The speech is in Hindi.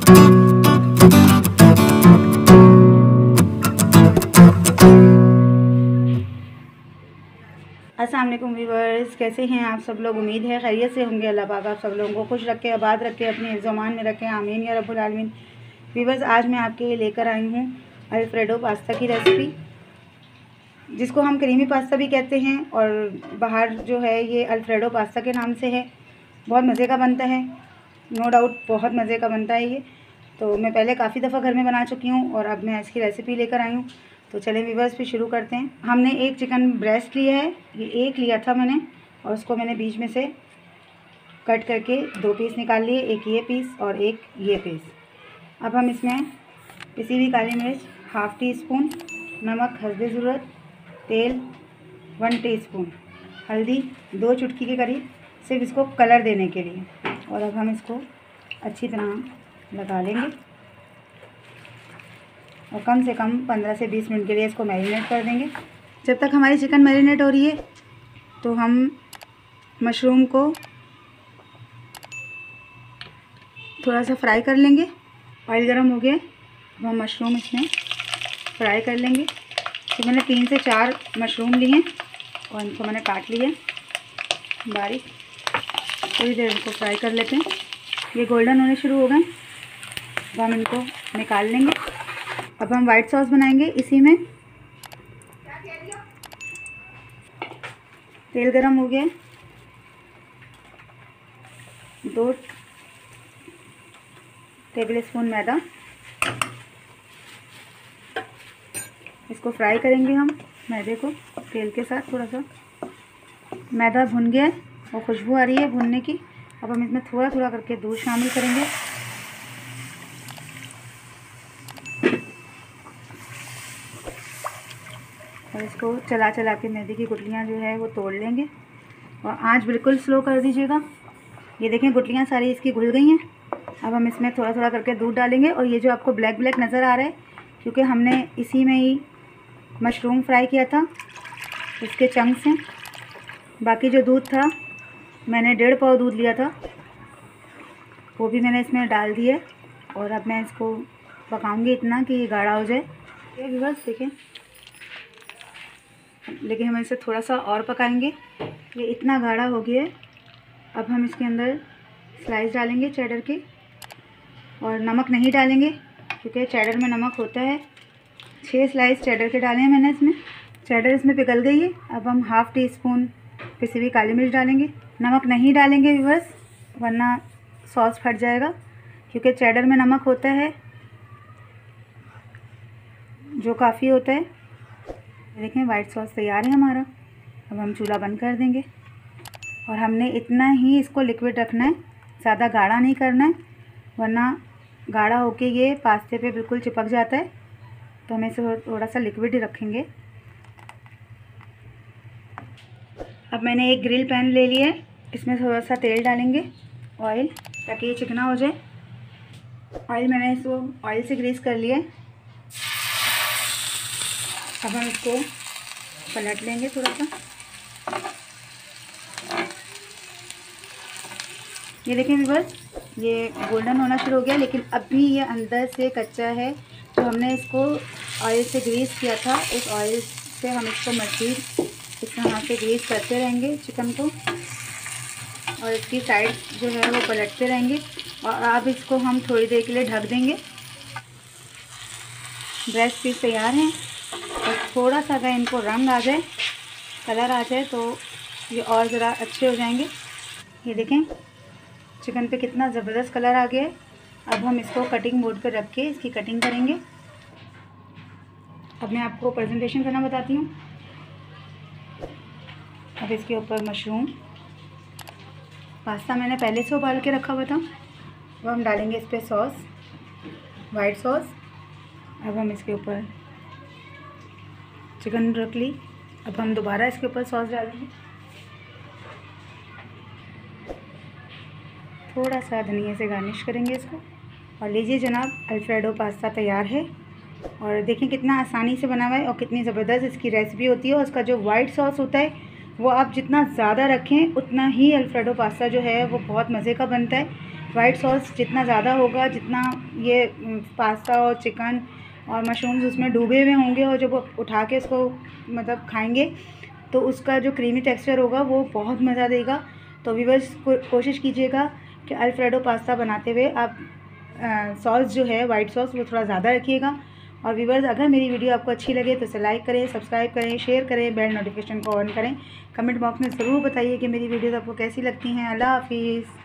अस्सलाम वालेकुम व्यूअर्स, कैसे हैं आप सब लोग। उम्मीद है खैरियत से होंगे। अल्लाह पाक आप सब लोगों को खुश रखे, आबाद रखे, अपने हिफ्ज़-ओ-अमान में रखें, आमीन या रब्बुल आलमीन। व्यूअर्स, आज मैं आपके लिए लेकर आई हूँ अल्फ्रेडो पास्ता की रेसिपी, जिसको हम क्रीमी पास्ता भी कहते हैं और बाहर जो है ये अल्फ्रेडो पास्ता के नाम से है। बहुत मज़े का बनता है, नो डाउट बहुत मज़े का बनता है ये। तो मैं पहले काफ़ी दफ़ा घर में बना चुकी हूँ और अब मैं इसकी रेसिपी लेकर आई हूँ। तो चलें व्यूअर्स फिर शुरू करते हैं। हमने एक चिकन ब्रेस्ट लिया है, ये एक लिया था मैंने, और उसको मैंने बीच में से कट करके 2 पीस निकाल लिए, एक ये पीस और एक ये पीस। अब हम इसमें पिसी हुई काली मिर्च ½ टीस्पून, नमक हस्बे ज़रूरत, तेल 1 टीस्पून, हल्दी 2 चुटकी के करीब, सिर्फ इसको कलर देने के लिए। और अब हम इसको अच्छी तरह लगा लेंगे और कम से कम 15 से 20 मिनट के लिए इसको मैरिनेट कर देंगे। जब तक हमारी चिकन मैरिनेट हो रही है तो हम मशरूम को थोड़ा सा फ्राई कर लेंगे। ऑयल गरम हो गया, अब हम मशरूम इसमें फ्राई कर लेंगे। तो मैंने 3 से 4 मशरूम लिए हैं और इनको मैंने काट लिया बारीक। थोड़ी देर इनको फ्राई कर लेते हैं, ये गोल्डन होने शुरू हो गए, अब हम इनको निकाल लेंगे। अब हम वाइट सॉस बनाएंगे। इसी में तेल गरम हो गया, 2 टेबलस्पून मैदा, इसको फ्राई करेंगे हम मैदे को तेल के साथ। थोड़ा सा मैदा भुन गया है और खुशबू आ रही है भुनने की। अब हम इसमें थोड़ा थोड़ा करके दूध शामिल करेंगे और इसको चला चला के मैदे की गुठलियाँ जो है वो तोड़ लेंगे। और आंच बिल्कुल स्लो कर दीजिएगा। ये देखें गुठलियाँ सारी इसकी घुल गई हैं। अब हम इसमें थोड़ा थोड़ा करके दूध डालेंगे। और ये जो आपको ब्लैक ब्लैक नज़र आ रहा है, क्योंकि हमने इसी में ही मशरूम फ्राई किया था, इसके चंक्स हैं। बाकी जो दूध था, मैंने 1.5 पाव दूध लिया था, वो भी मैंने इसमें डाल दिया। और अब मैं इसको पकाऊंगी इतना कि ये गाढ़ा हो जाए। ये व्यूअर्स देखें, लेकिन हम इसे थोड़ा सा और पकाएंगे। ये इतना गाढ़ा हो गया है। अब हम इसके अंदर स्लाइस डालेंगे चेडर के, और नमक नहीं डालेंगे क्योंकि चेडर में नमक होता है। 6 स्लाइस चेडर के डाले हैं मैंने इसमें। चेडर इसमें पिघल गई है। अब हम ½ टीस्पून पिसी हुई काली मिर्च डालेंगे। नमक नहीं डालेंगे व्यूअर्स, वरना सॉस फट जाएगा, क्योंकि चेडर में नमक होता है जो काफ़ी होता है। देखें वाइट सॉस तैयार है हमारा। अब हम चूल्हा बंद कर देंगे और हमने इतना ही इसको लिक्विड रखना है, ज़्यादा गाढ़ा नहीं करना है, वरना गाढ़ा होके ये पास्ते पे बिल्कुल चिपक जाता है। तो हमें इसे थोड़ा सा लिक्विड ही रखेंगे। अब मैंने एक ग्रिल पैन ले लिया है, इसमें थोड़ा सा तेल डालेंगे, ऑयल, ताकि ये चिकना हो जाए। ऑयल मैंने इसको ऑयल से ग्रीस कर लिया है। अब हम इसको पलट लेंगे थोड़ा सा। ये देखिए व्यूअर्स, ये गोल्डन होना शुरू हो गया, लेकिन अभी ये अंदर से कच्चा है। तो हमने इसको ऑयल से ग्रीस किया था, उस ऑयल से हम इसको मज़ीद इस तरह से ग्रीस करते रहेंगे चिकन को, और इसकी साइड जो है वो पलटते रहेंगे। और अब इसको हम थोड़ी देर के लिए ढक देंगे। ब्रेस्ट पीस तैयार हैं, और थोड़ा सा अगर इनको रंग आ जाए, कलर आ जाए, तो ये और ज़रा अच्छे हो जाएंगे। ये देखें चिकन पे कितना ज़बरदस्त कलर आ गया है। अब हम इसको कटिंग बोर्ड पे रख के इसकी कटिंग करेंगे। अब मैं आपको प्रेजेंटेशन करना बताती हूँ। अब इसके ऊपर मशरूम, पास्ता मैंने पहले से उबाल के रखा हुआ था, अब हम डालेंगे इस पर सॉस, वाइट सॉस। अब हम इसके ऊपर चिकन रख ली, अब हम दोबारा इसके ऊपर सॉस डालेंगे। थोड़ा सा धनिया से गार्निश करेंगे इसको। और लीजिए जनाब, अल्फ्रेडो पास्ता तैयार है। और देखें कितना आसानी से बना हुआ है और कितनी ज़बरदस्त इसकी रेसिपी होती है। और उसका जो वाइट सॉस होता है वो आप जितना ज़्यादा रखें उतना ही अल्फ्रेडो पास्ता जो है वो बहुत मज़े का बनता है। वाइट सॉस जितना ज़्यादा होगा, जितना ये पास्ता और चिकन और मशरूम्स उसमें डूबे हुए होंगे और जब उठा के इसको मतलब खाएंगे तो उसका जो क्रीमी टेक्सचर होगा वो बहुत मज़ा देगा। तो व्यूअर्स कोशिश कीजिएगा कि अल्फ्रेडो पास्ता बनाते हुए आप सॉस जो है वाइट सॉस वो थोड़ा ज़्यादा रखिएगा। और व्यूअर्स अगर मेरी वीडियो आपको अच्छी लगे तो इसे लाइक करें, सब्सक्राइब करें, शेयर करें, बेल नोटिफिकेशन को ऑन करें। कमेंट बॉक्स में ज़रूर बताइए कि मेरी वीडियोस आपको कैसी लगती हैं। अल्लाह हाफिज़।